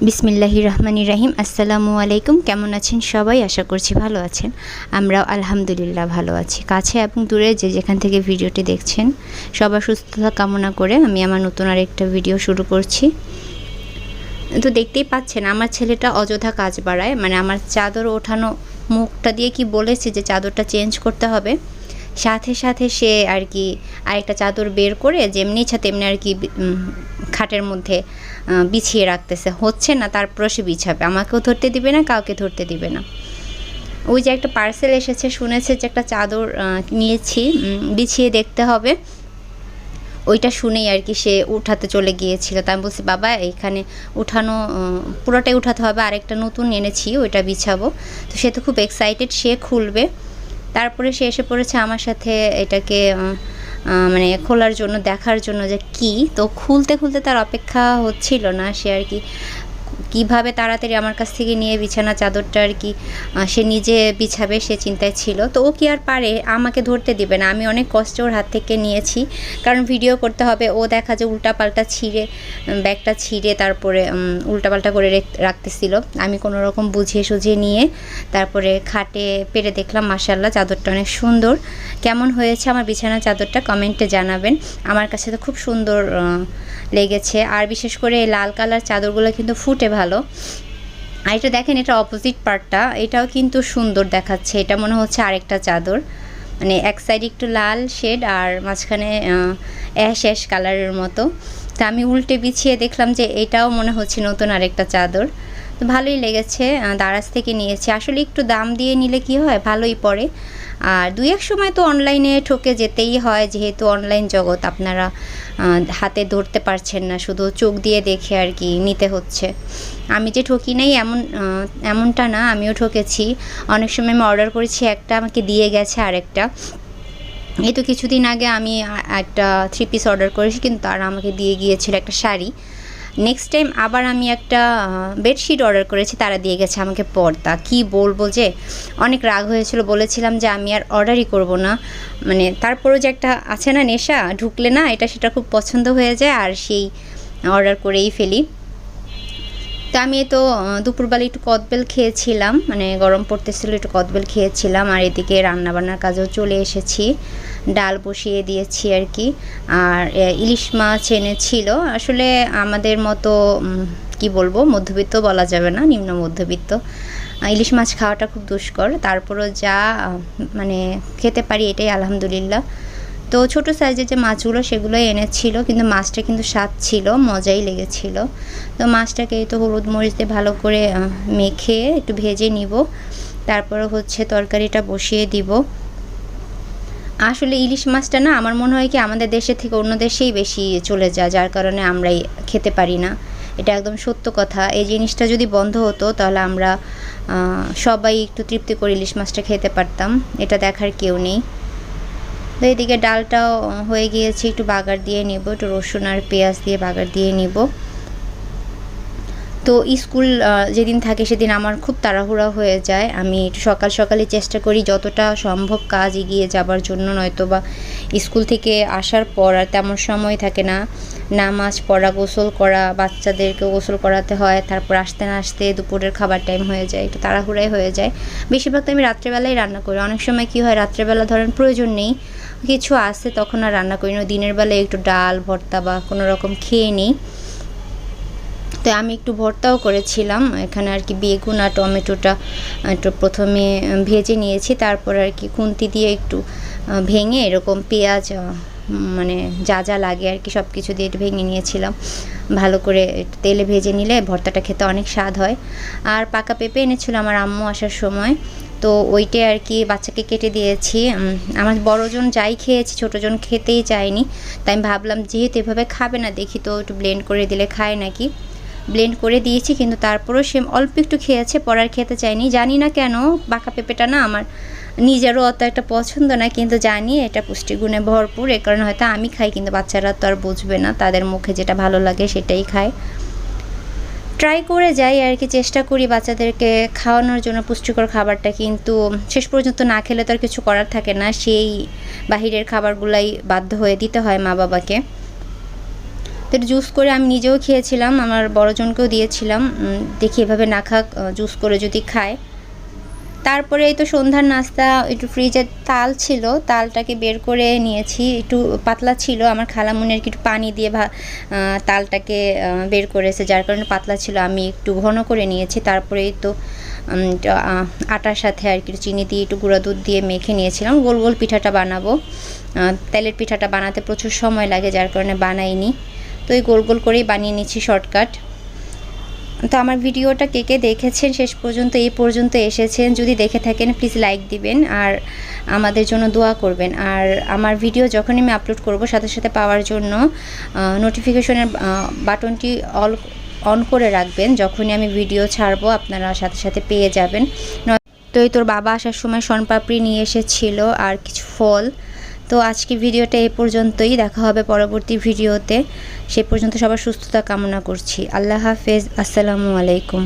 বিসমিল্লাহির রহমানির রহিম। আসসালামু আলাইকুম। কেমন আছেন সবাই? আশা করছি ভালো আছেন। আমরাও আলহামদুলিল্লাহ ভালো আছি। কাছে এবং দূরে যে যেখান থেকে ভিডিওটি দেখছেন সবার সুস্থতা কামনা করে আমি আমার নতুন আরেকটা ভিডিও শুরু করছি। তো দেখতেই পাচ্ছেন আমার ছেলেটা অযথা কাজ বাড়ায়, মানে আমার চাদর ওঠানো মুখটা দিয়ে কি বলেছি যে চাদরটা চেঞ্জ করতে হবে, সাথে সাথে সে আর কি আরেকটা চাদর বের করে যেমনি ইচ্ছা তেমনি আর কি খাটের মধ্যে বিছিয়ে রাখতেছে। হচ্ছে না, তারপরও সে বিছাবে, আমাকেও ধরতে দিবে না, কাউকে ধরতে দিবে না। ওই যে একটা পার্সেল এসেছে, শুনেছে যে একটা চাদর নিয়েছি, বিছিয়ে দেখতে হবে, ওইটা শুনেই আর কি সে উঠাতে চলে গিয়েছিল। তাই আমি বলছি বাবা এইখানে উঠানো পুরোটাই উঠাতে হবে, আরেকটা নতুন এনেছি ওইটা বিছাবো। তো সে তো খুব এক্সাইটেড, সে খুলবে। তারপরে সে এসে পড়েছে আমার সাথে এটাকে মানে খোলার জন্য, দেখার জন্য যে কি। তো খুলতে খুলতে তার অপেক্ষা হচ্ছিল না, সে আর কি কীভাবে তাড়াতাড়ি আমার কাছ থেকে নিয়ে বিছানা চাদরটা আর কি সে নিজে বিছাবে সে চিন্তায় ছিল। তো ও কি আর পারে, আমাকে ধরতে দিবে না। আমি অনেক কষ্টে ওর হাত থেকে নিয়েছি, কারণ ভিডিও করতে হবে। ও দেখা যে উল্টাপাল্টা ছিঁড়ে, ব্যাগটা ছিঁড়ে তারপরে উল্টাপাল্টা করে রাখতেছিল। আমি কোনো রকম বুঝিয়ে সুঝিয়ে নিয়ে তারপরে খাটে পেরে দেখলাম মাশাআল্লাহ চাদরটা অনেক সুন্দর। কেমন হয়েছে আমার বিছানা চাদরটা কমেন্টে জানাবেন। আমার কাছে তো খুব সুন্দর লেগেছে। আর বিশেষ করে লাল কালার চাদরগুলো কিন্তু ফুটে ভালো। আর এটা দেখেন, এটা অপোজিট পার্টটা, এটাও কিন্তু সুন্দর দেখাচ্ছে। এটা মনে হচ্ছে আরেকটা চাদর, মানে এক সাইডে একটু লাল শেড আর মাঝখানে অ্যাশ কালারের মতো। তা আমি উল্টে বিছিয়ে দেখলাম যে এটাও মনে হচ্ছে নতুন আরেকটা চাদর। তো ভালোই লেগেছে, দারাজ থেকে নিয়েছি। আসলে একটু দাম দিয়ে নিলে কি হয়, ভালোই পড়ে। আর দুই এক সময় তো অনলাইনে ঠকে যেতেই হয়, যেহেতু অনলাইন জগৎ, আপনারা হাতে ধরতে পারছেন না, শুধু চোখ দিয়ে দেখে আর কি নিতে হচ্ছে। আমি যে ঠকি নাই এমনটা না, আমিও ঠকেছি। অনেক সময় আমি অর্ডার করেছি একটা, আমাকে দিয়ে গেছে আরেকটা। এই তো কিছুদিন আগে আমি একটা 3 পিস অর্ডার করেছি, কিন্তু তারা আমাকে দিয়ে গিয়েছিল একটা শাড়ি। নেক্সট টাইম আবার আমি একটা বেডশিট অর্ডার করেছি, তারা দিয়ে গেছে আমাকে পর্দা। কি বলবো, যে অনেক রাগ হয়েছিল, বলেছিলাম যে আমি আর অর্ডারই করব না। মানে তারপরও যে একটা আছে না নেশা, ঢুকলে না এটা সেটা খুব পছন্দ হয়ে যায়, আর সেই অর্ডার করেই ফেলি। তো আমি তো দুপুরবেলা একটু কদবেল খেয়েছিলাম, মানে গরম পড়তেছিল, একটু কদবেল খেয়েছিলাম। আর এদিকে রান্নাবান্নার কাজেও চলে এসেছি, ডাল বসিয়ে দিয়েছি আর কি। আর ইলিশ মাছ এনেছিল। আসলে আমাদের মতো কি বলবো, মধ্যবিত্ত বলা যাবে না, নিম্ন মধ্যবিত্ত। ইলিশ মাছ খাওয়াটা খুব দুষ্কর, তারপরও যা মানে খেতে পারি এটাই আলহামদুলিল্লাহ। তো ছোটো সাইজের যে মাছগুলো সেগুলোই এনেছিল, কিন্তু মাছটা কিন্তু স্বাদ ছিল, মজাই লেগেছিল। তো মাছটাকে তো হলুদ মরিচ দিয়ে ভালো করে মেখে একটু ভেজে নিব, তারপরে হচ্ছে তরকারিটা বসিয়ে দিব। আসলে ইলিশ মাছটা না আমার মনে হয় কি আমাদের দেশের থেকে অন্য দেশেই বেশি চলে যায়, যার কারণে আমরাই খেতে পারি না। এটা একদম সত্য কথা। এই জিনিসটা যদি বন্ধ হতো তাহলে আমরা সবাই একটু তৃপ্তি করে ইলিশ মাছটা খেতে পারতাম, এটা দেখার কেউ নেই। তো এদিকে ডালটাও হয়ে গিয়েছে, একটু বাগার দিয়ে নেব, একটু রসুন আর পেঁয়াজ দিয়ে বাগার দিয়ে নিব। তো স্কুল যেদিন থাকে সেদিন আমার খুব তাড়াহুড়া হয়ে যায়। আমি একটু সকালে চেষ্টা করি যতটা সম্ভব কাজ এগিয়ে যাবার জন্য, নয়তো বা স্কুল থেকে আসার পর আর তেমন সময় থাকে না। নামাজ পড়া, গোসল করা, বাচ্চাদেরকে গোসল করাতে হয়, তারপর আসতে না আসতে দুপুরের খাবার টাইম হয়ে যায়, একটু তাড়াহুড়াই হয়ে যায়। বেশিরভাগ তো আমি রাত্রেবেলাই রান্না করি। অনেক সময় কি হয়, রাত্রেবেলা ধরেন প্রয়োজন নেই, কিছু আসে, তখন আর রান্না করি না। দিনের বেলায় একটু ডাল ভর্তা বা কোনো রকম খেয়ে নিই। তো আমি একটু ভর্তাও করেছিলাম এখানে আর কি, বেগুন আর টমেটোটা একটু প্রথমে ভেজে নিয়েছি, তারপর আর কি খুন্তি দিয়ে একটু ভেঙে এরকম পেঁয়াজ মানে যা যা লাগে আর কি সব কিছু দিয়ে একটু ভেঙে নিয়েছিলাম। ভালো করে তেলে ভেজে নিলে ভর্তাটা খেতে অনেক স্বাদ হয়। আর পাকা পেঁপে এনেছিল আমার আম্মু আসার সময়, তো ওইটাই আর কি বাচ্চাকে কেটে দিয়েছি। আমার বড়জন যাই খেয়েছি, ছোটোজন খেতেই চায়নি। তাই আমি ভাবলাম যেহেতু এভাবে খাবে না, দেখি তো একটু ব্লেন্ড করে দিলে খায় নাকি। ব্লেন্ড করে দিয়েছি, কিন্তু তারপরেও সে অল্প একটু খেয়েছে, পর আর খেতে চায়নি। জানি না কেন, পাকা পেঁপেটা না আমার নিজেরও অত একটা পছন্দ না, কিন্তু জানি এটা পুষ্টিগুণে ভরপুর, এ কারণে হয়তো আমি খাই, কিন্তু বাচ্চারা তো আর বুঝবে না, তাদের মুখে যেটা ভালো লাগে সেটাই খায়। ট্রাই করে যাই আর কি, চেষ্টা করি বাচ্চাদেরকে খাওয়ানোর জন্য পুষ্টিকর খাবারটা, কিন্তু শেষ পর্যন্ত না খেলে তো আর কিছু করার থাকে না, সেই বাহিরের খাবারগুলাই বাধ্য হয়ে দিতে হয় মা বাবাকে। তো এটা জুস করে আমি নিজেও খেয়েছিলাম, আমার বড়জনকেও দিয়েছিলাম, দেখি এভাবে না খাক, জুস করে যদি খায়। তারপরে এই তো সন্ধ্যার নাস্তা, একটু ফ্রিজে তাল ছিল, তালটাকে বের করে নিয়েছি, একটু পাতলা ছিল, আমার খালামুনির একটু পানি দিয়ে তালটাকে বের করেছে, যার কারণে পাতলা ছিল, আমি একটু ঘন করে নিয়েছি। তারপরে এই তো আটার সাথে আর একটু চিনি দিয়ে একটু গুঁড়া দুধ দিয়ে মেখে নিয়েছিলাম। গোল গোল পিঠাটা বানাবো, তেলের পিঠাটা বানাতে প্রচুর সময় লাগে, যার কারণে বানাইনি। তো এই গোল গোল করেই বানিয়ে নিচ্ছি শর্টকাট। তো আমার ভিডিওটা কে কে দেখেছেন শেষ পর্যন্ত, এই পর্যন্ত এসেছেন, যদি দেখে থাকেন প্লিজ লাইক দিবেন আর আমাদের জন্য দোয়া করবেন। আর আমার ভিডিও যখনই আমি আপলোড করব সাথে সাথে পাওয়ার জন্য নোটিফিকেশনের বাটনটি অন করে রাখবেন, যখনই আমি ভিডিও ছাড়বো আপনারা সাথে সাথে পেয়ে যাবেন। তো এই তোর বাবা আসার সময় শনপাপড়ি নিয়ে এসেছিল আর কিছু ফল। তো আজকে ভিডিওটা এই পর্যন্তই, দেখা হবে পরবর্তী ভিডিওতে। সে পর্যন্ত সবার সুস্থতা কামনা করছি। আল্লাহ হাফেজ, আসসালামু আলাইকুম।